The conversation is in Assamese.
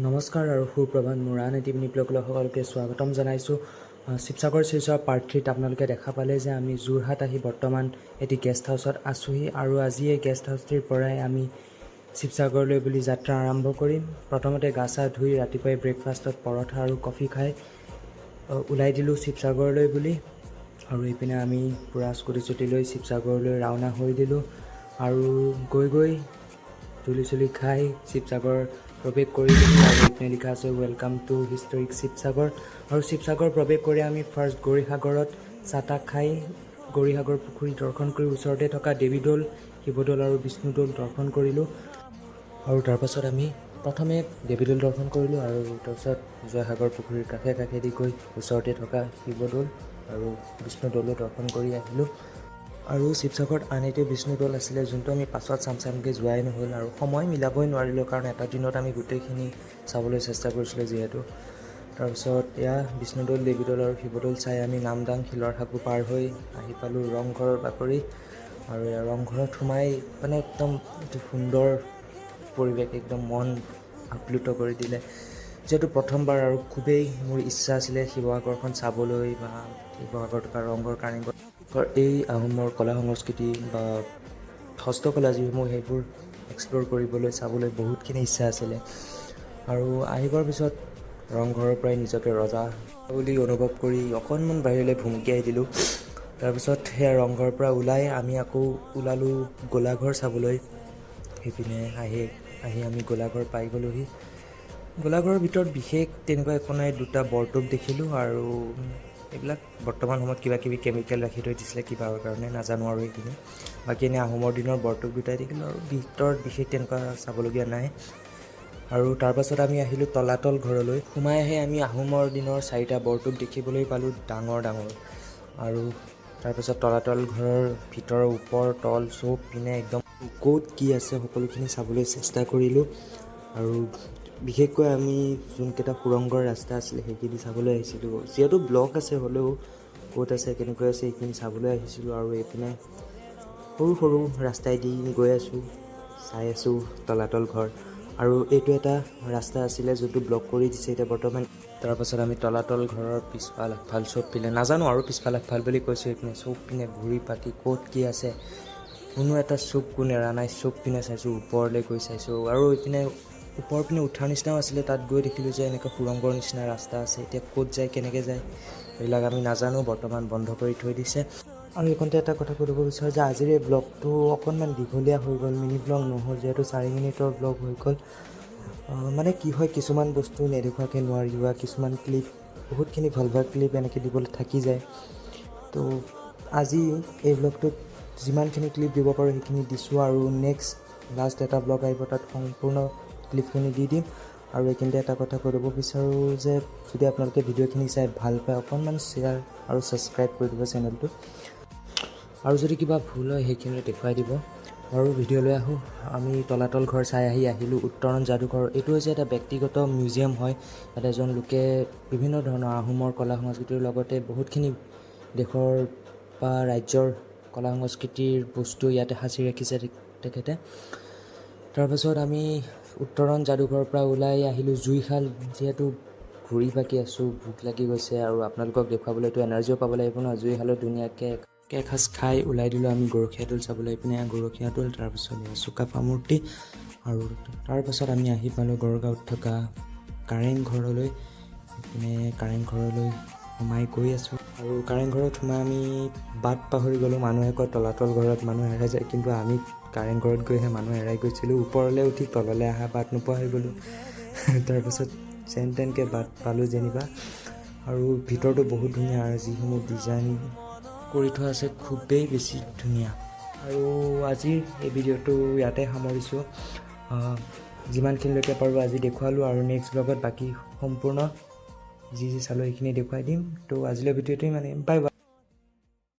নমস্কাৰ আৰু সুপ্ৰভাত মোৰ আন এটি ব্লগলৈ সকলোকে স্বাগতম জনাইছোঁ। শিৱসাগৰ শিলচৰ পাৰ্থিত আপোনালোকে দেখা পালে যে আমি যোৰহাট আহি বৰ্তমান এটি গেষ্ট হাউচত আছোঁহি আৰু আজি এই গেষ্ট হাউচটিৰ পৰাই আমি শিৱসাগৰলৈ বুলি যাত্ৰা আৰম্ভ কৰিম। প্ৰথমতে গা চা ধুই ৰাতিপুৱাই ব্ৰেকফাষ্টত পৰঠা আৰু কফি খাই ওলাই দিলোঁ শিৱসাগৰলৈ বুলি। আৰু এইপিনে আমি পূৰা স্কুটি চুটি লৈ শিৱসাগৰলৈ ৰাওনা হৈ দিলোঁ আৰু গৈ তুলি চুলি খাই শিৱসাগৰ প্ৰৱেশ কৰি দিলোঁ। আৰু এইপিনে লিখা আছে ৱেলকাম টু হিষ্টৰিক শিৱসাগৰ। আৰু শিৱসাগৰ প্ৰৱেশ কৰি আমি ফাৰ্ষ্ট গৌৰীসাগৰত চাহ তাহ খাই গৌৰীসাগৰ পুখুৰী দৰ্শন কৰি ওচৰতে থকা দেৱীদৌল, শিৱদৌল আৰু বিষ্ণুদৌল দৰ্শন কৰিলোঁ। আৰু তাৰপাছত আমি প্ৰথমে দেৱীদৌল দৰ্শন কৰিলোঁ আৰু তাৰপিছত জয়সাগৰ পুখুৰীৰ কাষেদি গৈ ওচৰতে থকা শিৱদৌল আৰু বিষ্ণুদৌলো দৰ্শন কৰি আহিলোঁ। আৰু শিৱসাগৰত আন এটি বিষ্ণুদৌল আছিলে যোনটো আমি পাছত চামকৈ যোৱাই নহ'ল আৰু সময় মিলাবই নোৱাৰিলোঁ, কাৰণ এটা দিনত আমি গোটেইখিনি চাবলৈ চেষ্টা কৰিছিলোঁ যিহেতু। তাৰপিছত এয়া বিষ্ণুদৌল, দেৱীদৌল আৰু শিৱদৌল চাই আমি নামদাং শিলৰ সাঁকো পাৰ হৈ আহি পালোঁ ৰংঘৰৰ বাকৰি। আৰু এয়া ৰংঘৰত সোমাই মানে একদম এটি সুন্দৰ পৰিৱেশ, একদম মন আপ্লুত কৰি দিলে। যিহেতু প্ৰথমবাৰ আৰু খুবেই মোৰ ইচ্ছা আছিলে শিৱসাগৰখন চাবলৈ বা শিৱসাগৰত থকা ৰংঘৰ, কাৰেংঘৰ, এই আহোমৰ কলা সংস্কৃতি বা হস্তকলা যিসমূহ সেইবোৰ এক্সপ্ল'ৰ কৰিবলৈ চাবলৈ বহুতখিনি ইচ্ছা আছিলে। আৰু আহিবৰ পিছত ৰংঘৰৰ পৰাই নিজকে ৰজা বুলি অনুভৱ কৰি অকণমান বাহিৰলৈ ভুমুকিয়াই দিলোঁ। তাৰপিছত সেয়া ৰংঘৰৰ পৰা ওলাই আমি আকৌ ওলালোঁ গোলাঘৰ চাবলৈ। সেইপিনে আহি আমি গোলাঘৰ পাই গ'লোহি। গোলাঘৰৰ ভিতৰত বিশেষ তেনেকুৱা একো নাই, দুটা বৰটোপ দেখিলোঁ আৰু এইবিলাক বৰ্তমান সময়ত কিবা কিবি কেমিকেল ৰাখি থৈ দিছিলে কিবাৰ কাৰণে নাজানো আৰু সেইখিনি। বাকী এনেই আহোমৰ দিনৰ বৰটোপ দুটাই দেখিলোঁ আৰু ভিতৰত বিশেষ তেনেকুৱা চাবলগীয়া নাই। আৰু তাৰপাছত আমি আহিলোঁ তলাতল ঘৰলৈ। সোমাই আহি আমি আহোমৰ দিনৰ 4টা বৰটোপ দেখিবলৈ পালোঁ ডাঙৰ। আৰু তাৰপাছত তলাতল ঘৰৰ ভিতৰৰ ওপৰ তল চব পিনে একদম ক'ত কি আছে সকলোখিনি চাবলৈ চেষ্টা কৰিলোঁ। আৰু বিশেষকৈ আমি যোনকেইটা সুৰংগৰ ৰাস্তা আছিলে সেইখিনি চাবলৈ আহিছিলোঁ। যিহেতু ব্লক আছে হ'লেও ক'ত আছে কেনেকৈ আছে সেইখিনি চাবলৈ আহিছিলোঁ। আৰু এইপিনে সৰু ৰাস্তাইদি গৈ আছোঁ, চাই আছোঁ তলাতল ঘৰ। আৰু এইটো এটা ৰাস্তা আছিলে যোনটো ব্লক কৰি দিছে এতিয়া বৰ্তমান। তাৰপাছত আমি তলাতল ঘৰৰ পিছফাল আগফাল চব পিনে নাজানো আৰু পিছফাল আগফাল বুলি কৈছোঁ, এইপিনে চব পিনে ঘূৰি পাকি ক'ত কি আছে কোনো এটা চুক এৰা নাই, চব পিনে চাইছোঁ, ওপৰলৈ গৈ চাইছোঁ। আৰু এইপিনে ওপৰ পিনে উঠাৰ নিচিনাও আছিলে, তাত গৈ দেখিলোঁ যে এনেকৈ সুৰংগৰ নিচিনা ৰাস্তা আছে। এতিয়া ক'ত যায় কেনেকৈ যায় এইবিলাক আমি নাজানো, বৰ্তমান বন্ধ কৰি থৈ দিছে। আৰু এইখনতে এটা কথা কৰিব বিচাৰোঁ যে আজিৰ এই ব্লগটো অকণমান দীঘলীয়া হৈ গ'ল, মিনি ব্লগ নহ'ল যিহেতু 4 মিনিটৰ ব্লগ হৈ গ'ল। মানে কি হয় কিছুমান বস্তু নেদেখুৱাকৈ নোৱাৰি বা কিছুমান ক্লিপ বহুতখিনি ভাল ক্লিপ এনেকৈ দিবলৈ থাকি যায়। তো আজি এই ব্লগটোত যিমানখিনি ক্লিপ দিব পাৰোঁ সেইখিনি দিছোঁ আৰু নেক্সট লাষ্ট এটা ব্লগ আহিব, তাত সম্পূৰ্ণ ক্লিপখিনি দি দিম। আৰু এইখিনিতে এটা কথা কৈ দিব বিচাৰোঁ যে যদি আপোনালোকে ভিডিঅ'খিনি চাই ভাল পায় অকণমান শ্বেয়াৰ আৰু ছাবস্ক্ৰাইব কৰি দিব চেনেলটো। আৰু যদি কিবা ভুল হয় সেইখিনি দেখুৱাই দিব। আৰু ভিডিঅ'লৈ আহোঁ। আমি তলাতল ঘৰ চাই আহিলোঁ উত্তৰণ যাদুঘৰ। এইটো হৈছে এটা ব্যক্তিগত মিউজিয়াম হয়। ইয়াত এজন লোকে বিভিন্ন ধৰণৰ আহোমৰ কলা সংস্কৃতিৰ লগতে বহুতখিনি দেশৰ বা ৰাজ্যৰ কলা সংস্কৃতিৰ বস্তু ইয়াতে সাঁচি ৰাখিছে তেখেতে। তাৰপাছত আমি উত্তৰণ যাদুঘৰৰ পৰা ওলাই আহিলোঁ জুইশাল। যিহেতু ঘূৰি পাকি আছোঁ, ভোক লাগি গৈছে আৰু আপোনালোকক দেখুৱাবলৈতো এনাৰ্জিও পাব লাগিব ন। জুইশালত ধুনীয়াকৈ এসাঁজ খাই ওলাই দিলোঁ আমি গৰখীয়া দৌল চাবলৈ। এইপিনে গৰখীয়া দৌল, তাৰপিছত চুকাফা মূৰ্তি। আৰু তাৰপাছত আমি আহি পালোঁ গড়গাঁৱত থকা কাৰেংঘৰলৈ। এইপিনে কাৰেংঘৰলৈ সোমাই গৈ আছোঁ আৰু কাৰেংঘৰত সোমাই আমি বাট পাহৰি গ'লোঁ। মানুহে কয় তলাতল ঘৰত মানুহ হেৰাই যায়, কিন্তু আমি কাৰেংঘৰত গৈহে মানুহ হেৰাই গৈছিলোঁ। ওপৰলৈ উঠি তললৈ অহা বাট নোপোৱা হৈ গ'লোঁ। তাৰপাছত যেনতেনকৈ বাট পালোঁ যেনিবা। আৰু ভিতৰতো বহুত ধুনীয়া আৰু যিসমূহ ডিজাইন কৰি থোৱা আছে খুবেই বেছি ধুনীয়া। আৰু আজিৰ এই ভিডিঅ'টো ইয়াতে সামৰিছোঁ। যিমানখিনিলৈকে পাৰোঁ আজি দেখুৱালোঁ আৰু নেক্সট ব্লগত বাকী সম্পূৰ্ণ যি চালোঁ সেইখিনি দেখুৱাই দিম। তো আজিলৈ ভিডিঅ'টোৱে মানে বাই বাই।